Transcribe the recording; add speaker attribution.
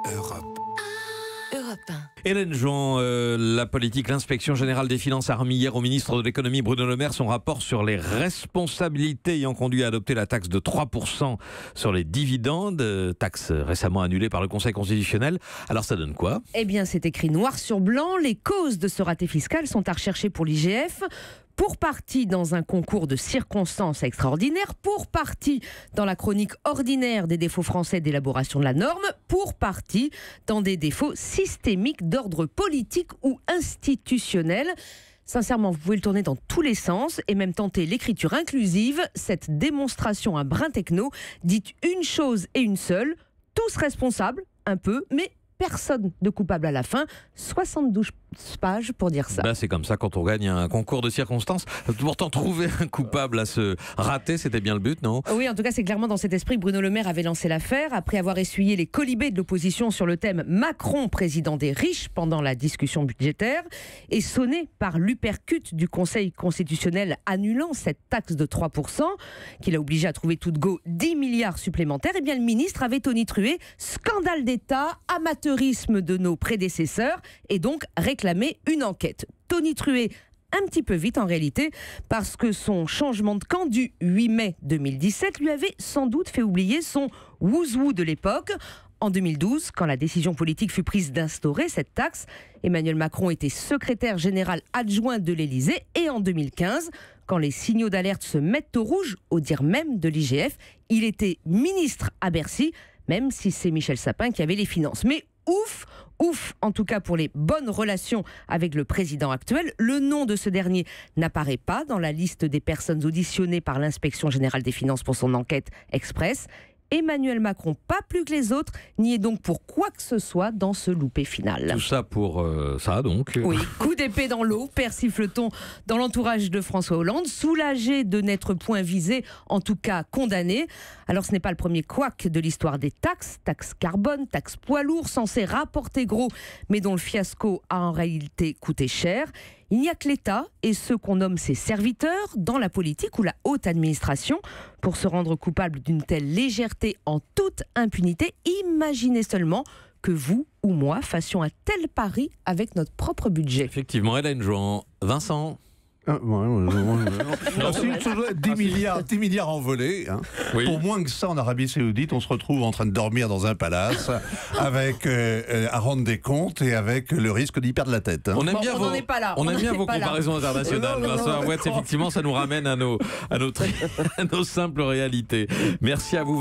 Speaker 1: Europe.
Speaker 2: Europe 1.
Speaker 3: Hélène Jouan, la politique, l'inspection générale des finances a remis hier au ministre de l'économie Bruno Le Maire son rapport sur les responsabilités ayant conduit à adopter la taxe de 3% sur les dividendes, taxe récemment annulée par le Conseil constitutionnel. Alors ça donne quoi ?
Speaker 2: Eh bien, c'est écrit noir sur blanc. Les causes de ce raté fiscal sont à rechercher pour l'IGF. Pour partie dans un concours de circonstances extraordinaires, pour partie dans la chronique ordinaire des défauts français d'élaboration de la norme, pour partie dans des défauts systémiques d'ordre politique ou institutionnel. Sincèrement, vous pouvez le tourner dans tous les sens et même tenter l'écriture inclusive. Cette démonstration à brin techno dit une chose et une seule, tous responsables, un peu, mais personne de coupable à la fin. 72 pages pour dire ça.
Speaker 3: C'est comme ça quand on gagne un concours de circonstances. Pourtant, trouver un coupable à se rater, c'était bien le but, non ?
Speaker 2: Oui, en tout cas, c'est clairement dans cet esprit que Bruno Le Maire avait lancé l'affaire. Après avoir essuyé les colibés de l'opposition sur le thème Macron, président des riches, pendant la discussion budgétaire, et sonné par l'uppercut du Conseil constitutionnel annulant cette taxe de 3%, qui l'a obligé à trouver tout de go 10 milliards supplémentaires, eh bien le ministre avait tonitrué scandale d'État, amateurisme de nos prédécesseurs, et donc réclamé une enquête. Tonitrué un petit peu vite en réalité, parce que son changement de camp du 8 mai 2017 lui avait sans doute fait oublier son wouzou de l'époque. En 2012, quand la décision politique fut prise d'instaurer cette taxe, Emmanuel Macron était secrétaire général adjoint de l'Élysée, et en 2015, quand les signaux d'alerte se mettent au rouge, au dire même de l'IGF, il était ministre à Bercy, même si c'est Michel Sapin qui avait les finances. Mais ouf, en tout cas pour les bonnes relations avec le président actuel. Le nom de ce dernier n'apparaît pas dans la liste des personnes auditionnées par l'inspection générale des finances pour son enquête express. Emmanuel Macron, pas plus que les autres, n'y est donc pour quoi que ce soit dans ce loupé final.
Speaker 3: Tout ça pour ça, donc.
Speaker 2: Oui, coup d'épée dans l'eau, persifle-t-on dans l'entourage de François Hollande, soulagé de n'être point visé, en tout cas condamné. Alors ce n'est pas le premier couac de l'histoire des taxes, taxe carbone, taxe poids lourd, censé rapporter gros, mais dont le fiasco a en réalité coûté cher. Il n'y a que l'État et ceux qu'on nomme ses serviteurs dans la politique ou la haute administration pour se rendre coupable d'une telle légèreté en toute impunité. Imaginez seulement que vous ou moi fassions un tel pari avec notre propre budget.
Speaker 3: Effectivement, Hélène Jouan. Vincent ?
Speaker 1: 10 milliards envolés. Hein.
Speaker 3: Oui.
Speaker 1: Pour moins que ça, en Arabie Saoudite, on se retrouve en train de dormir dans un palace avec à rendre des comptes et avec le risque d'y perdre la tête. Hein.
Speaker 3: On aime bien
Speaker 2: n'en est pas là.
Speaker 3: On aime bien vos
Speaker 2: pas là.
Speaker 3: comparaisons internationales. Vincent Arouet, effectivement, ça nous ramène à nos simples réalités. Merci à vous.